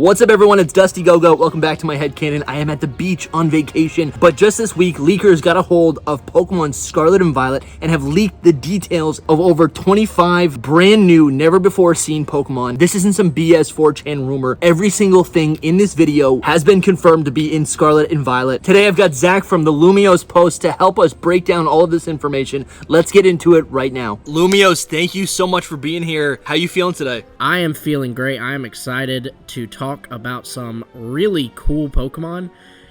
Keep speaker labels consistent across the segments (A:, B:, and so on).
A: What's up everyone, it's Dusty Gogoat. Welcome back to my headcanon. I am at the beach on vacation, but just this week, leakers got a hold of Pokemon Scarlet and Violet and have leaked the details of over 25 brand new, never before seen Pokemon. This isn't some BS 4chan rumor. Every single thing in this video has been confirmed to be in Scarlet and Violet. Today I've got Zach from the Lumiose Post to help us break down all of this information. Let's get into it right now. Lumiose, thank you so much for being here. How you feeling today?
B: I am feeling great. I am excited to talk about some really cool Pokemon,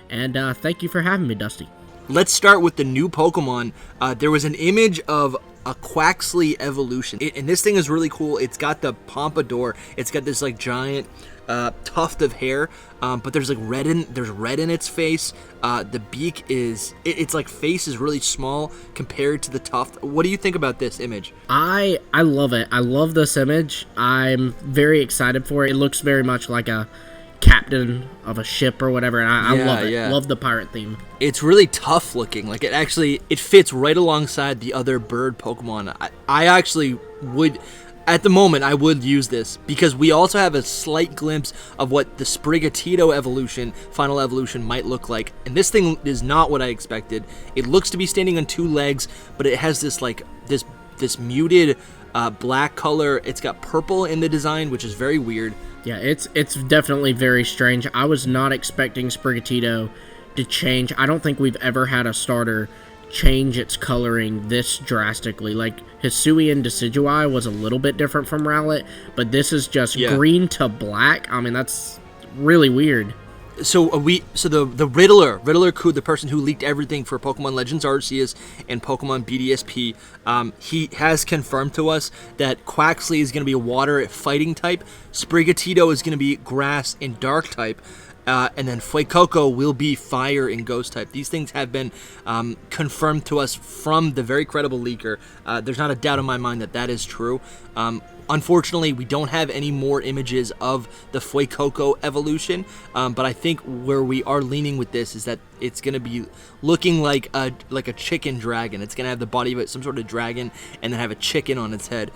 B: and thank you for having me, Dusty.
A: Let's start with the new Pokemon. There was an image of a Quacksley evolution, and this thing is really cool. It's got the pompadour. It's got this like giant tuft of hair, but there's like red in its face. The beak is its like face is really small compared to the tuft. What do you think about this image?
B: I love it. I love this image. I'm very excited for it. It looks very much like a captain of a ship or whatever, and I love it.
A: Yeah.
B: Love the pirate theme.
A: It's really tough looking. Like it fits right alongside the other bird Pokemon. I actually would, at the moment, I would use this because we also have a slight glimpse of what the Spriggato evolution, final evolution, might look like. And this thing is not what I expected. It looks to be standing on two legs, but it has this like this muted black color. It's got purple in the design, which is very weird.
B: Yeah, it's definitely very strange. I was not expecting Spriggato to change. I don't think we've ever had a starter change its coloring this drastically. Like Hisuian Decidueye was a little bit different from Rowlet, but this is just green to black. I mean, that's really weird.
A: So the Riddler the person who leaked everything for Pokemon Legends Arceus and Pokemon BDSP, he has confirmed to us that Quaxley is going to be a water fighting type, Spriggato is going to be grass and dark type, and then Fue Coco will be fire and ghost type. These things have been confirmed to us from the very credible leaker. There's not a doubt in my mind that that is true. Unfortunately, we don't have any more images of the Fue Coco evolution, but I think where we are leaning with this is that it's going to be looking like a chicken dragon. It's going to have the body of some sort of dragon and then have a chicken on its head.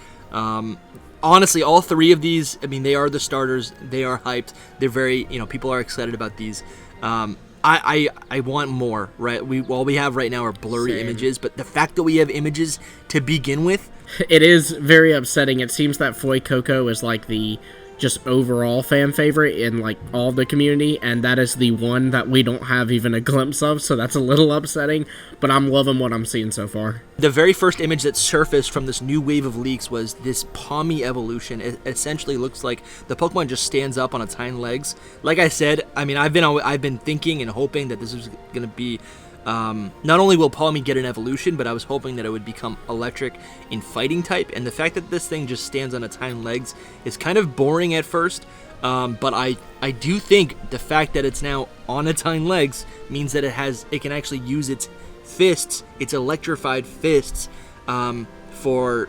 A: Honestly, all three of these, I mean, they are the starters. They are hyped. They're very, people are excited about these. I want more, right? All we have right now are blurry images, but the fact that we have images to begin with,
B: it is very upsetting. It seems that Fue Coco is like the just overall fan favorite in like all of the community, and that is the one that we don't have even a glimpse of, so that's a little upsetting, but I'm loving what I'm seeing so far.
A: The very first image that surfaced from this new wave of leaks was this Pommy evolution. It essentially looks like the Pokemon just stands up on its hind legs. Like I said, I mean, I've been thinking and hoping that this was going to be not only will Pommy get an evolution, but I was hoping that it would become electric in fighting type, and the fact that this thing just stands on its hind legs is kind of boring at first, but I do think the fact that it's now on its hind legs means that it can actually use its fists, its electrified fists, for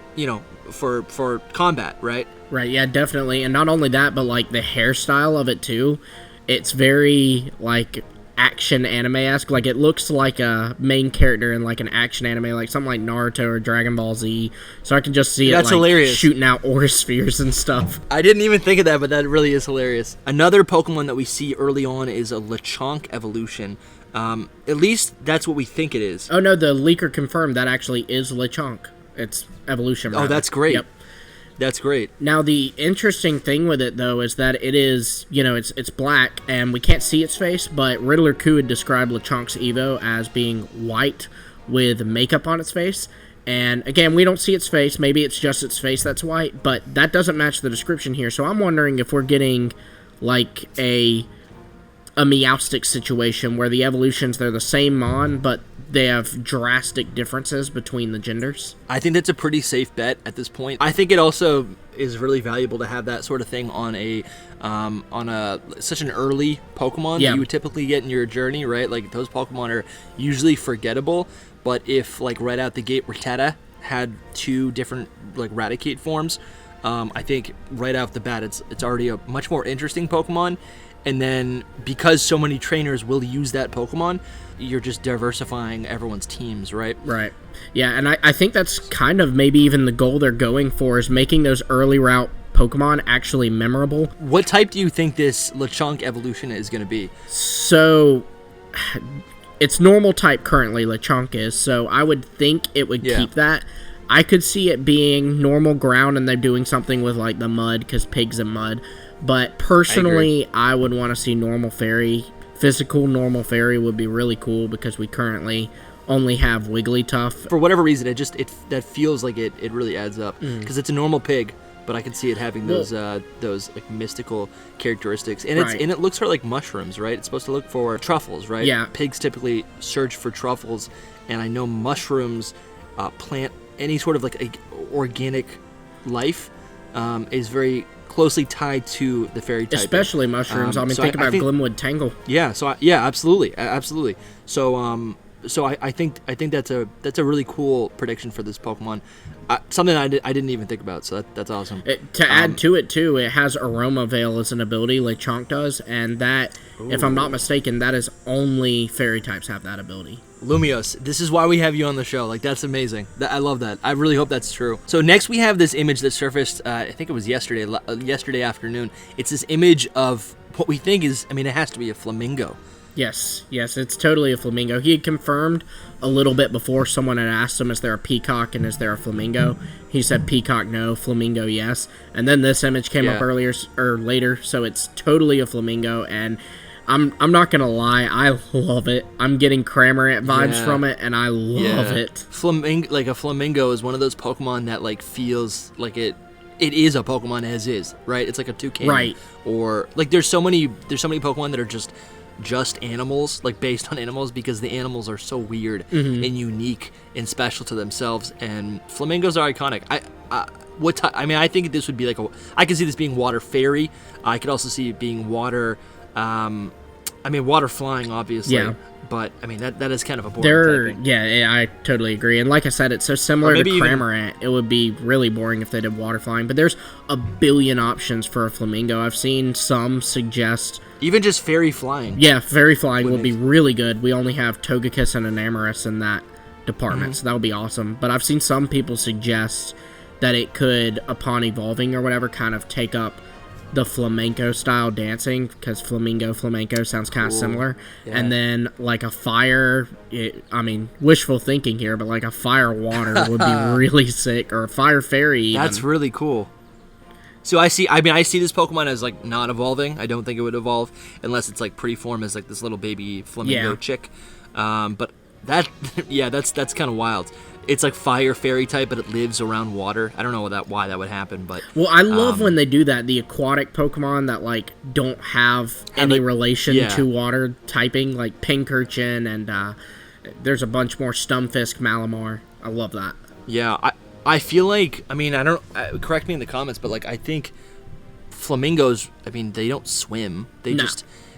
A: combat, right?
B: Right, yeah, definitely. And not only that, but like the hairstyle of it too, it's very like action anime-esque. Like it looks like a main character in like an action anime, like something like Naruto or Dragon Ball Z. So I can just see
A: That's
B: it like
A: hilarious.
B: Shooting out aura spheres and stuff.
A: I didn't even think of that, but that really is hilarious. Another Pokemon that we see early on is a LeChunk evolution. At least that's what we think it is.
B: Oh no, the leaker confirmed that actually is LeChunk. It's evolution.
A: Oh, that's great.
B: Yep.
A: That's great.
B: Now, the interesting thing with it, though, is that it is, it's black, and we can't see its face, but Riddler Koo would describe LeChunk's Evo as being white with makeup on its face. And, again, we don't see its face. Maybe it's just its face that's white, but that doesn't match the description here. So I'm wondering if we're getting, like, a Meowstic situation where the evolutions, they're the same mon, but they have drastic differences between the genders.
A: I think that's a pretty safe bet at this point. I think it also is really valuable to have that sort of thing on such an early Pokemon that you would typically get in your journey, right? Like those Pokemon are usually forgettable, but if like right out the gate Rattata had two different like Raticate forms, I think right off the bat it's already a much more interesting Pokemon. And then because so many trainers will use that Pokemon, you're just diversifying everyone's teams, right?
B: Right. Yeah, and I think that's kind of maybe even the goal they're going for, is making those early route Pokemon actually memorable.
A: What type do you think this LeChunk evolution is going to be?
B: So, it's normal type currently, LeChunk is, so I would think it would keep that. I could see it being normal ground and they're doing something with like the mud, because pigs and mud. But personally, I would want to see normal fairy. Physical normal fairy would be really cool because we currently only have Wigglytuff.
A: For whatever reason, that feels like it really adds up, because it's a normal pig, but I can see it having those like mystical characteristics, and it looks for like mushrooms, right? It's supposed to look for truffles, right?
B: Yeah.
A: Pigs typically search for truffles, and I know mushrooms plant any sort of like organic life is very closely tied to the fairy type,
B: especially mushrooms. Think about Glimwood Tangle.
A: Yeah. So absolutely. So I think that's a really cool prediction for this Pokemon. Something I didn't even think about. So that's awesome.
B: To add to it too, it has Aroma Veil as an ability, like LeChunk does, and that, if I'm not mistaken, that is only fairy types have that ability.
A: Lumios, this is why we have you on the show. Like, that's amazing. I love that. I really hope that's true. So next we have this image that surfaced, I think it was yesterday afternoon. It's this image of what we think is, it has to be a flamingo.
B: Yes, it's totally a flamingo. He had confirmed a little bit before. Someone had asked him, is there a peacock and is there a flamingo? He said peacock no, flamingo yes. And then this image came up later, so it's totally a flamingo, and I'm not gonna lie, I love it. I'm getting Cramorant vibes from it, and I love it.
A: A flamingo is one of those Pokemon that like feels like it is a Pokemon as is, right? It's like a toucan,
B: right?
A: Or like there's so many Pokemon that are just animals, like based on animals, because the animals are so weird and unique and special to themselves. And flamingos are iconic. I think this would be I could see this being water fairy. I could also see it being water. Water flying, obviously. Yeah. But that is kind of a boring typing.
B: Yeah, I totally agree. And like I said, it's so similar to Cramorant. It would be really boring if they did water flying. But there's a billion options for a flamingo. I've seen some suggest
A: even just fairy flying.
B: Yeah, fairy flying would be really good. We only have Togekiss and Enamorus in that department, so that would be awesome. But I've seen some people suggest that it could, upon evolving or whatever, kind of take up the flamenco style dancing, because flamenco sounds kind of similar. Yeah. And then like a fire, wishful thinking here, but like a fire water would be really sick, or a fire fairy even.
A: That's really cool. So I see this Pokemon as like not evolving. I don't think it would evolve unless it's like pre-form as like this little baby flamingo chick. But that's kind of wild. It's like fire fairy type, but it lives around water. I don't know why that would happen, but
B: I love when they do that. The aquatic Pokemon that like don't have any relation to water typing, like Pincurchin, and there's a bunch more, Stunfisk, Malamar. I love that.
A: Yeah, I feel like, I don't, correct me in the comments, but like I think flamingos, they don't swim. They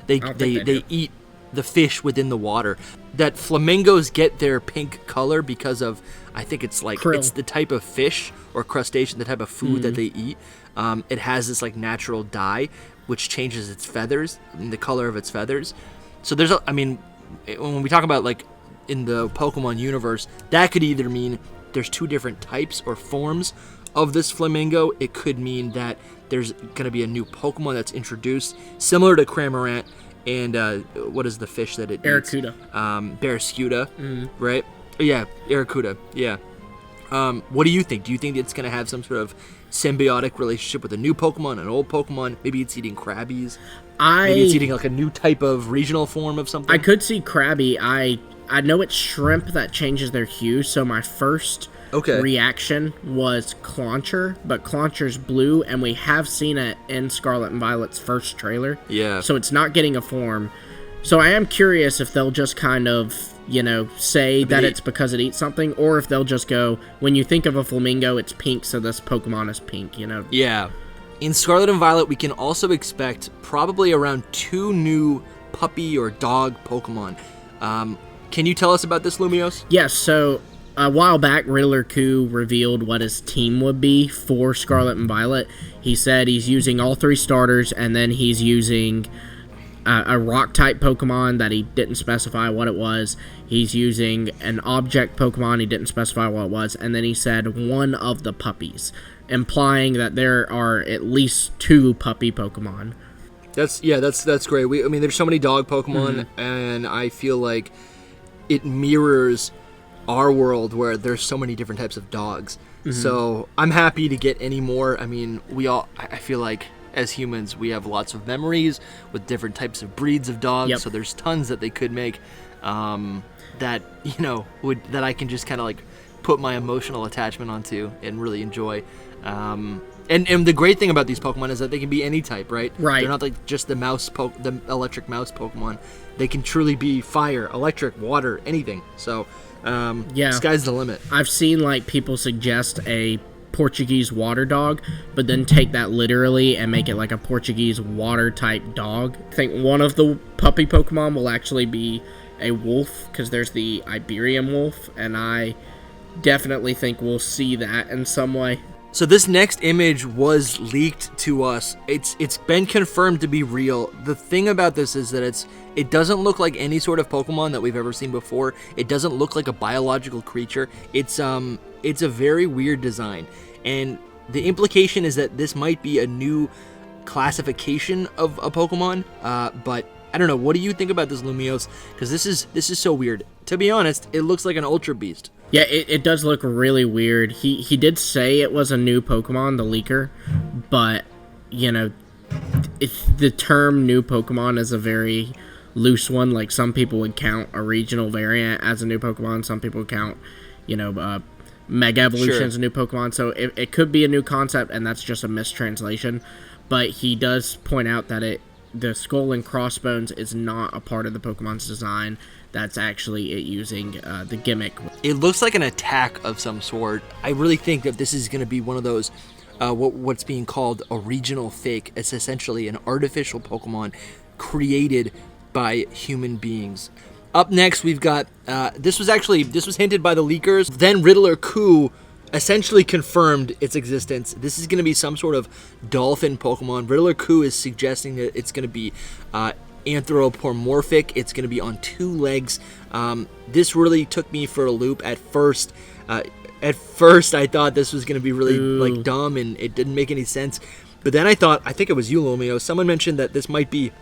A: they eat the fish within the water. That flamingos get their pink color because of, I think it's like krill. It's the type of fish or crustacean, the type of food that they eat. It has this like natural dye which changes its feathers and the color of its feathers. So there's when we talk about like in the Pokemon universe, that could either mean there's two different types or forms of this flamingo. It could mean that there's going to be a new Pokemon that's introduced, similar to Cramorant. And what is the fish that it eats?
B: Barracuda.
A: Barracuda, right? Yeah, Barracuda, yeah. What do you think? Do you think it's going to have some sort of symbiotic relationship with a new Pokemon, an old Pokemon? Maybe it's eating Krabbies? Maybe it's eating like a new type of regional form of something?
B: I could see Krabby. I know it's shrimp that changes their hue, so my first reaction was Clauncher, but Clauncher's blue, and we have seen it in Scarlet and Violet's first trailer.
A: Yeah.
B: So it's not getting a form. So I am curious if they'll just kind of, say that it's because it eats something, or if they'll just go, when you think of a flamingo, it's pink, so this Pokemon is pink,
A: Yeah. In Scarlet and Violet, we can also expect probably around 2 new puppy or dog Pokemon. Can you tell us about this, Lumios?
B: Yes, so a while back, Riddler Coup revealed what his team would be for Scarlet and Violet. He said he's using all 3 starters, and then he's using a rock-type Pokemon that he didn't specify what it was. He's using an object Pokemon, he didn't specify what it was. And then he said one of the puppies, implying that there are at least 2 puppy Pokemon.
A: That's great. I mean, there's so many dog Pokemon, and I feel like it mirrors our world where there's so many different types of dogs. So I'm happy to get any more. I mean, I feel like as humans, we have lots of memories with different types of breeds of dogs. So there's tons that they could make that, that I can just kind of like put my emotional attachment onto and really enjoy. And the great thing about these Pokemon is that they can be any type, right?
B: Right.
A: They're not like just the electric mouse Pokemon. They can truly be fire, electric, water, anything. So, sky's the limit.
B: I've seen like people suggest a Portuguese water dog, but then take that literally and make it like a Portuguese water type dog. I think one of the puppy Pokemon will actually be a wolf, because there's the Iberian wolf, and I definitely think we'll see that in some way.
A: So this next image was leaked to us. It's been confirmed to be real. The thing about this is that it doesn't look like any sort of Pokemon that we've ever seen before. It doesn't look like a biological creature. It's a very weird design, and the implication is that this might be a new classification of a Pokemon. But I don't know. What do you think about this, Lumios? Because this is so weird. To be honest, it looks like an Ultra Beast.
B: Yeah, it does look really weird. He did say it was a new Pokemon, the leaker, but, the term new Pokemon is a very loose one. Like, some people would count a regional variant as a new Pokemon. Some people would count, Mega Evolution as a new Pokemon. So it could be a new concept, and that's just a mistranslation. But he does point out that the skull and crossbones is not a part of the Pokemon's design. That's actually it using the gimmick.
A: It looks like an attack of some sort. I really think that this is going to be one of those, what's being called a regional fake. It's essentially an artificial Pokemon created by human beings. Up next, we've got, this was hinted by the leakers. Then Riddler Coup essentially confirmed its existence. This is going to be some sort of dolphin Pokemon. Riddler Coup is suggesting that it's going to be anthropomorphic. It's going to be on 2 legs. This really took me for a loop at first. At first, I thought this was going to be really like dumb, and it didn't make any sense. But then I think it was you, Lomeo. Someone mentioned that this might be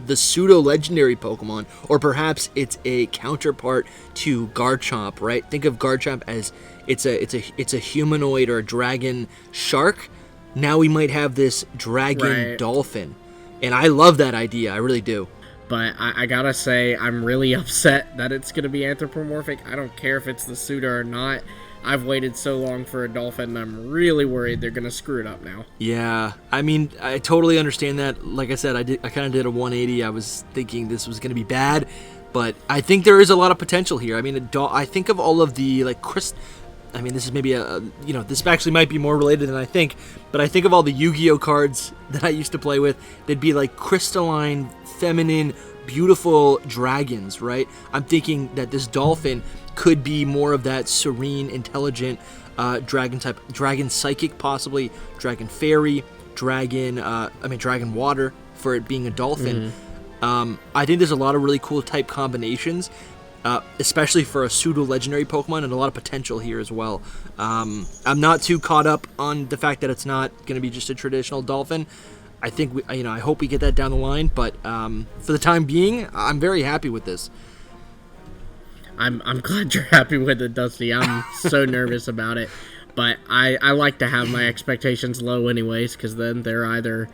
A: the pseudo-legendary Pokemon, or perhaps it's a counterpart to Garchomp, right? Think of Garchomp as it's a humanoid or a dragon shark. Now we might have this dragon dolphin. And I love that idea. I really do.
B: But I gotta say, I'm really upset that it's gonna be anthropomorphic. I don't care if it's the pseudo or not. I've waited so long for a dolphin, and I'm really worried they're gonna screw it up now. Yeah,
A: I mean, I totally understand that. Like I said, I kind of did a 180. I was thinking this was gonna be bad, but I think there is a lot of potential here. I mean, I think of all of the this is maybe this actually might be more related than I think, but I think of all the Yu-Gi-Oh cards that I used to play with. They'd be like crystalline, feminine, beautiful dragons, right? I'm thinking that this dolphin could be more of that serene, intelligent dragon type, dragon psychic possibly, dragon fairy, dragon water for it being a dolphin. I think there's a lot of really cool type combinations, especially for a pseudo-legendary Pokemon, and a lot of potential here as well. I'm not too caught up on the fact that it's not going to be just a traditional dolphin. I think I hope we get that down the line, but for the time being, I'm very happy with this.
B: I'm glad you're happy with it, Dusty. I'm so nervous about it, but I like to have my expectations low anyways, because then they're either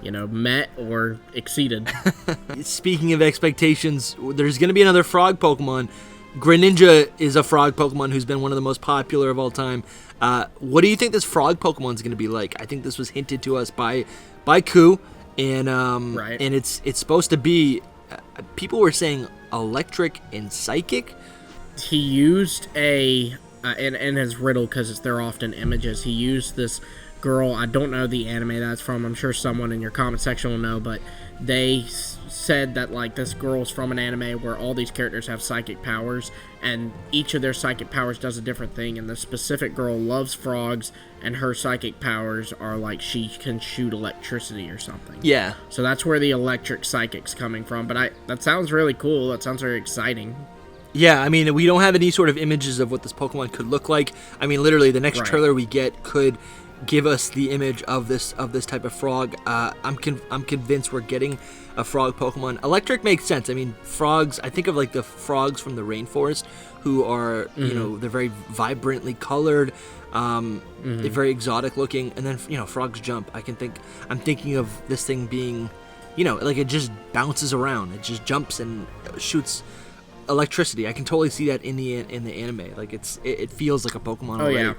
B: met or exceeded.
A: Speaking of expectations, there's going to be another frog Pokemon. Greninja is a frog Pokemon who's been one of the most popular of all time. What do you think this frog Pokemon is going to be like? I think this was hinted to us by Ku, and and it's supposed to be. People were saying electric and psychic.
B: He used in his riddle, because they're often images. He used this girl. I don't know the anime that's from. I'm sure someone in your comment section will know, but they said that like this girl's from an anime where all these characters have psychic powers, and each of their psychic powers does a different thing, and the specific girl loves frogs, and her psychic powers are like she can shoot electricity or something.
A: Yeah.
B: So that's where the electric psychic's coming from. But that sounds really cool. That sounds very exciting.
A: Yeah, I mean, we don't have any sort of images of what this Pokemon could look like. I mean, literally, the next trailer we get could give us the image of this type of frog. I'm convinced we're getting a frog Pokemon. Electric makes sense. I mean, frogs, I think of like the frogs from the rainforest who are, you know, they're very vibrantly colored, they're very exotic looking, and then, you know, frogs jump. I'm thinking of this thing being, you know, like it just bounces around. It just jumps and shoots electricity. I can totally see that in the anime. Like it feels like a Pokemon already.
B: Yeah.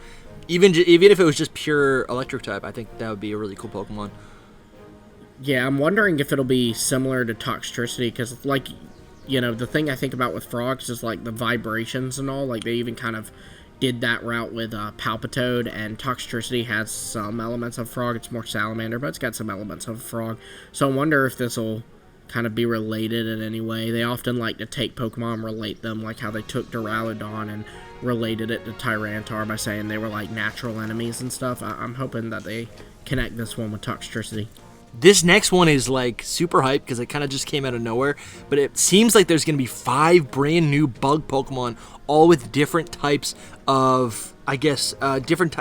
A: Even if it was just pure electric type, I think that would be a really cool Pokemon.
B: Yeah, I'm wondering if it'll be similar to Toxtricity, because like, you know, the thing I think about with frogs is like the vibrations and all. Like they even kind of did that route with Palpitoad, and Toxtricity has some elements of frog. It's more salamander, but it's got some elements of frog. So I wonder if this will kind of be related in any way. They often like to take Pokemon and relate them, like how they took Duraludon and related it to Tyranitar by saying they were like natural enemies and stuff. I'm hoping that they connect this one with Toxtricity.
A: This next one is like super hyped because it kind of just came out of nowhere, but it seems like there's going to be 5 brand new bug Pokemon, all with different types of, I guess, different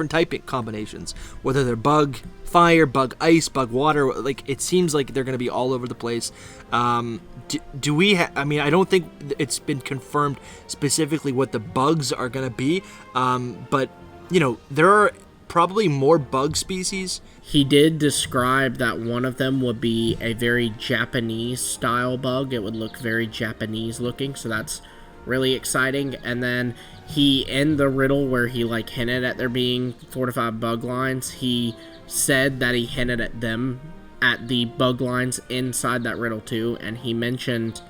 A: typing combinations, whether they're bug fire, bug ice, bug water. Like it seems like they're going to be all over the place. Do we I mean, I don't think it's been confirmed specifically what the bugs are going to be, but you know, there are probably more bug species.
B: He did describe that one of them would be a very Japanese style bug. It would look very Japanese looking, so that's really exciting. And then he, in the riddle where he like hinted at there being 4 to 5 bug lines, he said that he hinted at them at the bug lines inside that riddle too, and he mentioned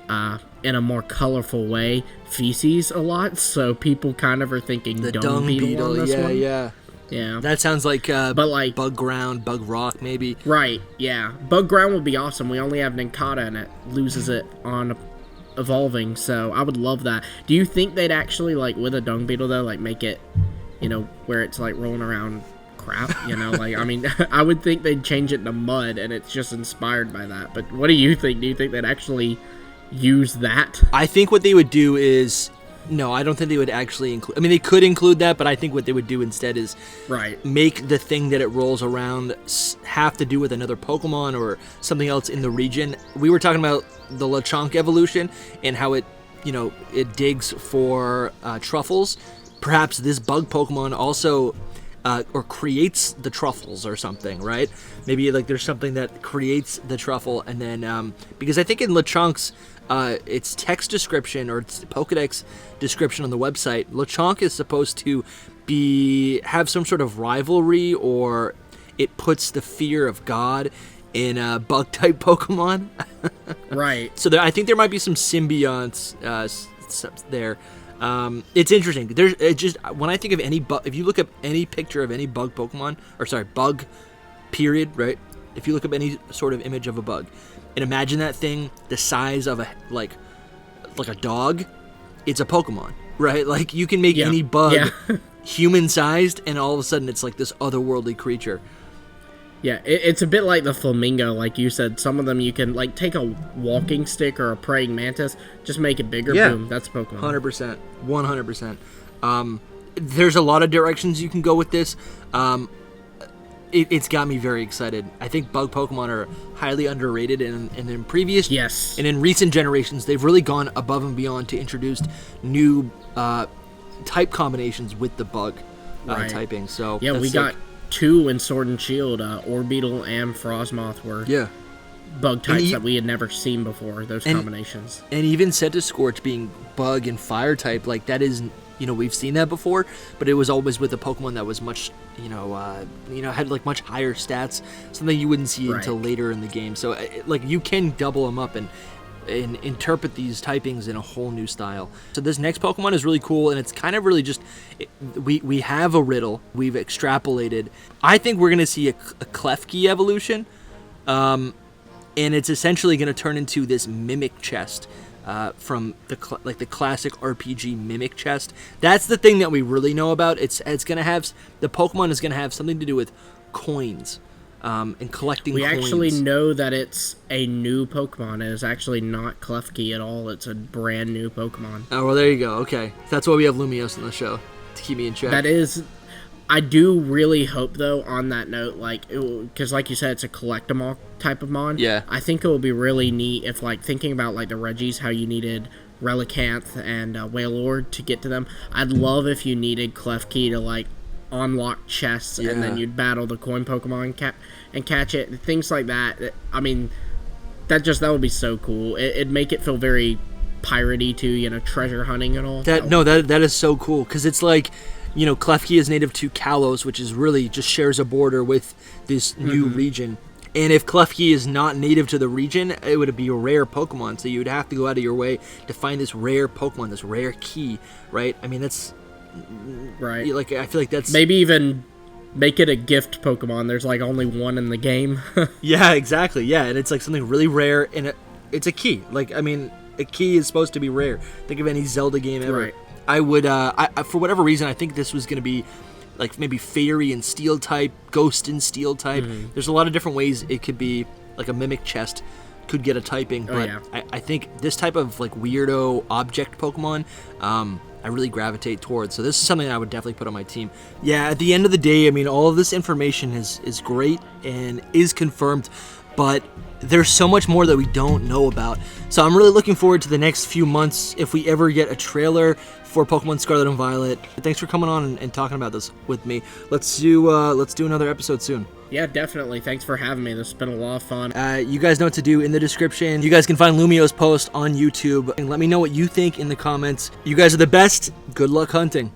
B: in a more colorful way feces a lot, so people kind of are thinking
A: the
B: dung beetle on this one.
A: Yeah, that sounds like,
B: but like
A: bug ground, bug rock, maybe.
B: Right, yeah. Bug ground would be awesome. We only have Nincada, and it loses it on evolving, so I would love that. Do you think they'd actually, like, with a dung beetle, though, like, make it, you know, where it's, like, rolling around crap, you know? Like, I mean, I would think they'd change it to mud, and it's just inspired by that. But what do you think? Do you think they'd actually use that?
A: I think what they would do is... No, I don't think they would actually include... I mean, they could include that, but I think what they would do instead is make the thing that it rolls around have to do with another Pokemon or something else in the region. We were talking about the LeChunk evolution and how it, you know, it digs for truffles. Perhaps this bug Pokemon also... or creates the truffles or something, right? Maybe like there's something that creates the truffle, and then... because I think in LeChunk's... its text description or its Pokedex description on the website, LeChunk is supposed to have some sort of rivalry, or it puts the fear of God in bug type Pokemon.
B: Right.
A: So I think there might be some symbionts there. It's interesting. When I think of any bug, if you look up any picture of any bug Pokemon, bug period, right? If you look up any sort of image of a bug, and imagine that thing the size of a dog, it's a Pokemon, right? Like you can make any bug human-sized, and all of a sudden it's like this otherworldly creature.
B: Yeah, it's a bit like the Flamingo, like you said. Some of them you can like take a walking stick or a praying mantis, just make it bigger. Yeah. Boom, that's Pokemon.
A: 100%, 100%. There's a lot of directions you can go with this. It's got me very excited. I think bug Pokemon are highly underrated, and in previous and in recent generations, they've really gone above and beyond to introduce new type combinations with the bug typing. So
B: yeah, we got 2 in Sword and Shield. Orbeetle and Frosmoth were bug types that we had never seen before. Those combinations, and
A: even Centiskorch being bug and fire type, like that is. You know, we've seen that before, but it was always with a Pokemon that was much, had like much higher stats, something you wouldn't see until later in the game. So, like, you can double them up and interpret these typings in a whole new style. So this next Pokemon is really cool, and it's kind of really just, we have a riddle, we've extrapolated. I think we're going to see a Klefki evolution. and it's essentially going to turn into this mimic chest. From the classic RPG mimic chest. That's the thing that we really know about. It's gonna have, the Pokemon is gonna have something to do with coins, and collecting coins.
B: We actually know that it's a new Pokemon. It is actually not Klefki at all. It's a brand new Pokemon.
A: Oh, well, there you go. Okay, that's why we have Lumiose on the show, to keep me in check.
B: That is, I do really hope, though, on that note, like, because like you said, it's a collectible type of mon.
A: Yeah.
B: I think it would be really neat if, like, thinking about, like, the Reggies, how you needed Relicanth and Wailord to get to them. I'd love if you needed Klefki to, like, unlock chests, and then you'd battle the coin Pokemon and catch it. Things like that. I mean, that would be so cool. It'd make it feel very piratey, too, you know, treasure hunting and all.
A: That is so cool, because it's like, you know, Klefki is native to Kalos, which is really just shares a border with this new region. And if Klefki is not native to the region, it would be a rare Pokemon. So you would have to go out of your way to find this rare Pokemon, this rare key, right? I mean, that's...
B: Right.
A: Like, I feel like that's...
B: Maybe even make it a gift Pokemon. There's, like, only one in the game.
A: Yeah, exactly. Yeah, and it's, like, something really rare, and it's a key. Like, I mean, a key is supposed to be rare. Think of any Zelda game ever.
B: Right.
A: I would, for whatever reason, I think this was going to be, like, maybe Fairy and Steel type, Ghost and Steel type. There's a lot of different ways it could be, like, a Mimic chest could get a typing, but I think this type of, like, weirdo object Pokemon, I really gravitate towards. So this is something I would definitely put on my team. Yeah, at the end of the day, I mean, all of this information is great and is confirmed, but there's so much more that we don't know about. So I'm really looking forward to the next few months if we ever get a trailer for Pokemon Scarlet and Violet. Thanks for coming on and talking about this with me. Let's do another episode soon.
B: Yeah, definitely. Thanks for having me. This has been a lot of fun.
A: You guys know what to do in the description. You guys can find Lumio's post on YouTube and let me know what you think in the comments. You guys are the best. Good luck hunting.